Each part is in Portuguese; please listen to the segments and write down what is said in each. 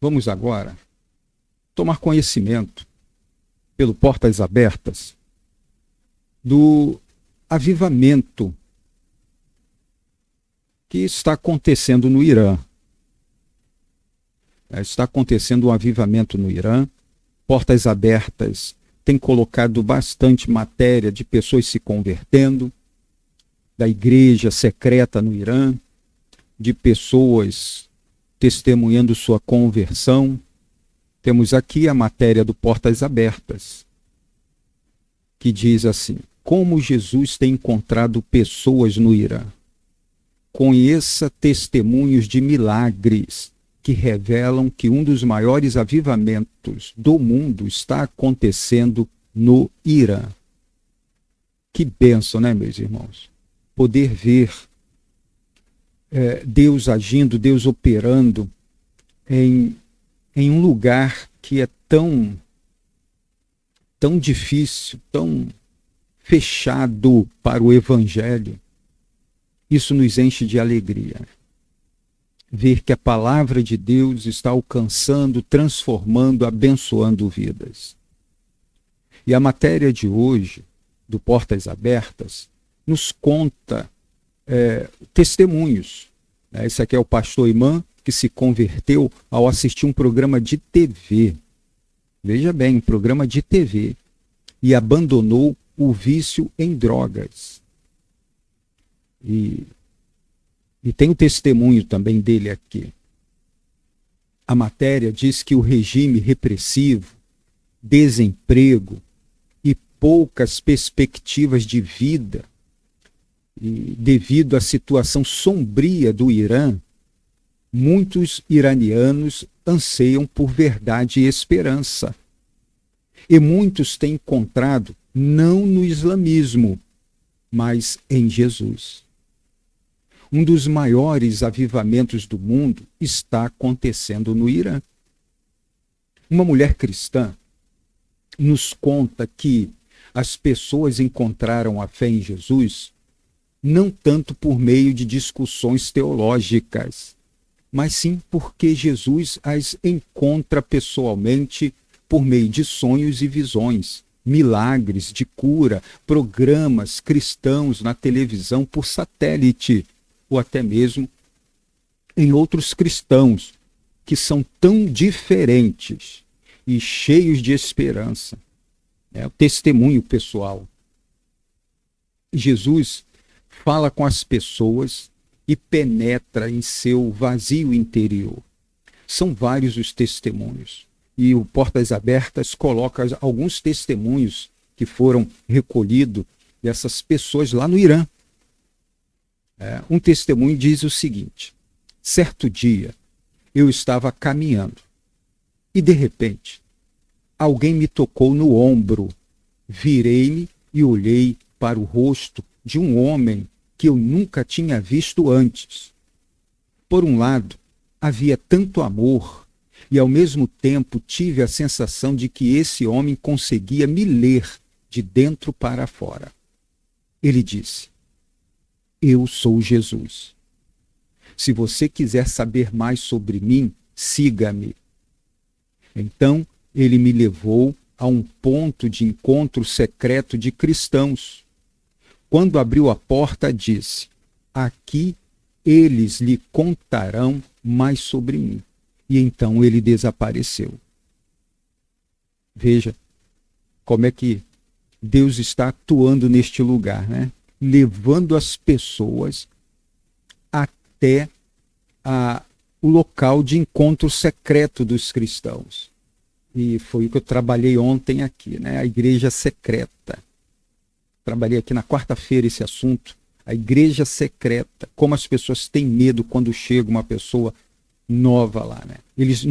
Vamos agora tomar conhecimento, pelo Portas Abertas, do avivamento que está acontecendo no Irã. Está acontecendo um avivamento no Irã. Portas Abertas tem colocado bastante matéria de pessoas se convertendo, da igreja secreta no Irã, de pessoas testemunhando sua conversão. Temos aqui a matéria do Portas Abertas, que diz assim: como Jesus tem encontrado pessoas no Irã. Conheça testemunhos de milagres que revelam que um dos maiores avivamentos do mundo está acontecendo no Irã. Que bênção, né, meus irmãos? Poder ver Deus agindo, Deus operando em um lugar que é tão difícil, tão fechado para o Evangelho. Isso nos enche de alegria. Ver que a palavra de Deus está alcançando, transformando, abençoando vidas. E a matéria de hoje, do Portas Abertas, nos conta testemunhos. Esse aqui é o pastor Imã, que se converteu ao assistir um programa de TV. Veja bem, um programa de TV. E abandonou o vício em drogas. E tem o testemunho também dele aqui. A matéria diz que o regime repressivo, desemprego e poucas perspectivas de vida, e devido à situação sombria do Irã, muitos iranianos anseiam por verdade e esperança. E muitos têm encontrado não no islamismo, mas em Jesus. Um dos maiores avivamentos do mundo está acontecendo no Irã. Uma mulher cristã nos conta que as pessoas encontraram a fé em Jesus não tanto por meio de discussões teológicas, mas sim porque Jesus as encontra pessoalmente por meio de sonhos e visões, milagres de cura, programas cristãos na televisão por satélite, ou até mesmo em outros cristãos que são tão diferentes e cheios de esperança. É o testemunho pessoal. Jesus fala com as pessoas e penetra em seu vazio interior. São vários os testemunhos. E o Portas Abertas coloca alguns testemunhos que foram recolhidos dessas pessoas lá no Irã. Um testemunho diz o seguinte: certo dia eu estava caminhando e de repente alguém me tocou no ombro. Virei-me e olhei para o rosto de um homem que eu nunca tinha visto antes. Por um lado, havia tanto amor e ao mesmo tempo tive a sensação de que esse homem conseguia me ler de dentro para fora. Ele disse: eu sou Jesus. Se você quiser saber mais sobre mim, siga-me. Então, ele me levou a um ponto de encontro secreto de cristãos. Quando abriu a porta, disse: aqui eles lhe contarão mais sobre mim. E então ele desapareceu. Veja como é que Deus está atuando neste lugar, né? Levando as pessoas até o local de encontro secreto dos cristãos. E foi o que eu trabalhei ontem aqui, né? A igreja secreta. Trabalhei aqui na quarta-feira esse assunto. A igreja secreta. Como as pessoas têm medo quando chega uma pessoa nova lá, né? Eles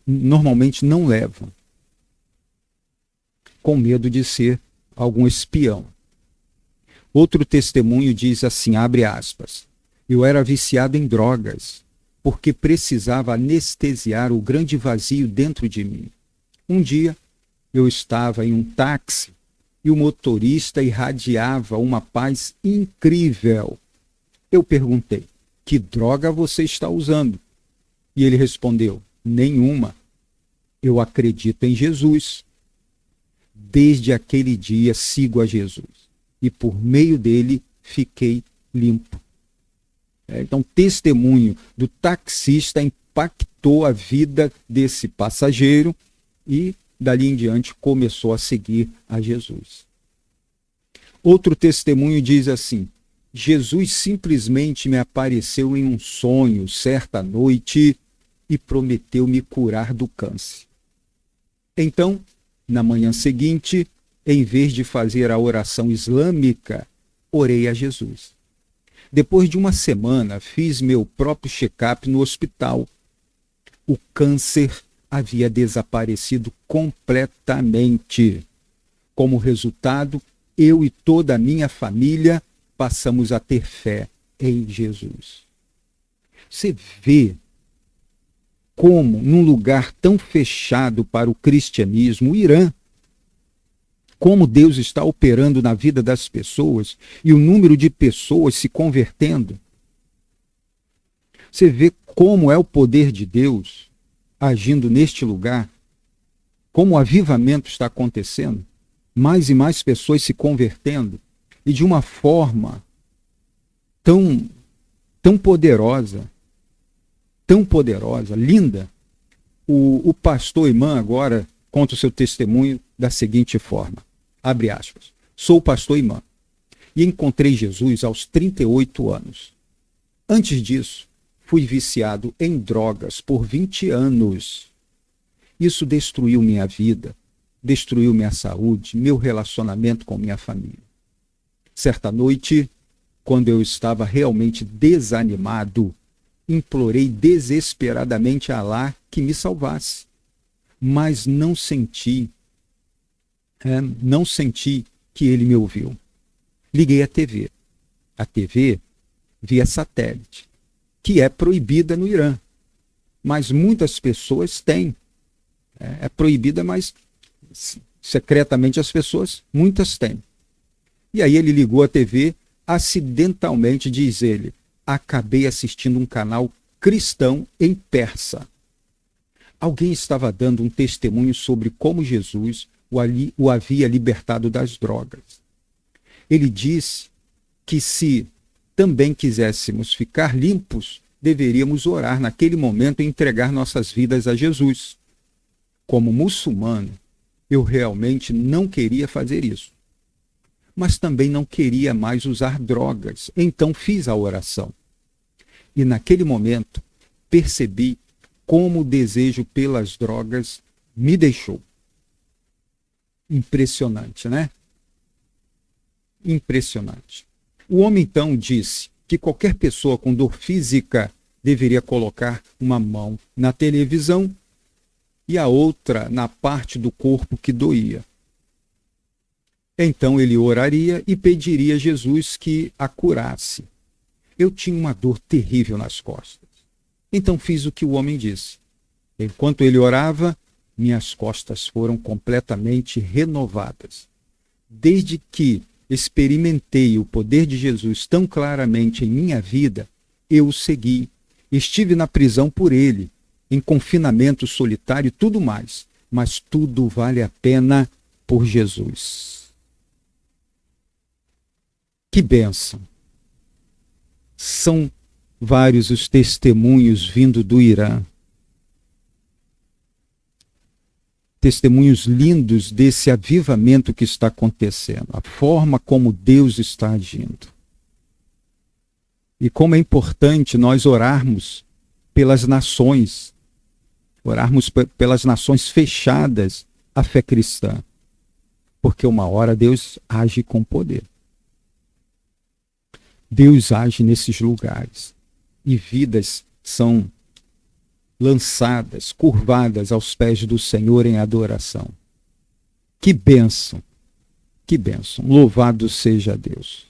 normalmente não levam. Com medo de ser algum espião. Outro testemunho diz assim, abre aspas: eu era viciado em drogas, porque precisava anestesiar o grande vazio dentro de mim. Um dia, eu estava em um táxi e o motorista irradiava uma paz incrível. Eu perguntei: que droga você está usando? E ele respondeu: nenhuma, Eu acredito em Jesus. Desde aquele dia sigo a Jesus. E por meio dele fiquei limpo. Então, o testemunho do taxista impactou a vida desse passageiro e, dali em diante, começou a seguir a Jesus. Outro testemunho diz assim: Jesus simplesmente me apareceu em um sonho certa noite e prometeu me curar do câncer. Então, na manhã seguinte, em vez de fazer a oração islâmica, orei a Jesus. Depois de uma semana, fiz meu próprio check-up no hospital. O câncer havia desaparecido completamente. Como resultado, eu e toda a minha família passamos a ter fé em Jesus. Você vê como, num lugar tão fechado para o cristianismo, o Irã, como Deus está operando na vida das pessoas e o número de pessoas se convertendo. Você vê como é o poder de Deus agindo neste lugar, como o avivamento está acontecendo, mais e mais pessoas se convertendo, e de uma forma tão poderosa, linda. O pastor Imã agora conta o seu testemunho da seguinte forma, abre aspas: sou o pastor Imã e encontrei Jesus aos 38 anos. Antes disso, fui viciado em drogas por 20 anos. Isso destruiu minha vida, destruiu minha saúde, meu relacionamento com minha família. Certa noite, quando eu estava realmente desanimado, implorei desesperadamente a Alá que me salvasse, mas não senti que ele me ouviu. Liguei a TV. A TV via satélite, que é proibida no Irã, mas muitas pessoas têm. É proibida, mas secretamente as pessoas, muitas têm. E aí ele ligou a TV, acidentalmente, diz ele, acabei assistindo um canal cristão em persa. Alguém estava dando um testemunho sobre como Jesus o havia libertado das drogas. Ele disse que se também quiséssemos ficar limpos, deveríamos orar naquele momento e entregar nossas vidas a Jesus. Como muçulmano, eu realmente não queria fazer isso. Mas também não queria mais usar drogas. Então fiz a oração. E naquele momento, percebi como o desejo pelas drogas me deixou. Impressionante, né? Impressionante. O homem então disse que qualquer pessoa com dor física deveria colocar uma mão na televisão e a outra na parte do corpo que doía. Então ele oraria e pediria a Jesus que a curasse. Eu tinha uma dor terrível nas costas. Então fiz o que o homem disse. Enquanto ele orava, minhas costas foram completamente renovadas. Desde que experimentei o poder de Jesus tão claramente em minha vida, eu o segui. Estive na prisão por ele, em confinamento solitário e tudo mais. Mas tudo vale a pena por Jesus. Que bênção! São vários os testemunhos vindo do Irã. Testemunhos lindos desse avivamento que está acontecendo. A forma como Deus está agindo. E como é importante nós orarmos pelas nações. Orarmos pelas nações fechadas à fé cristã. Porque uma hora Deus age com poder. Deus age nesses lugares e vidas são lançadas, curvadas aos pés do Senhor em adoração. Que bênção, que bênção. Louvado seja Deus.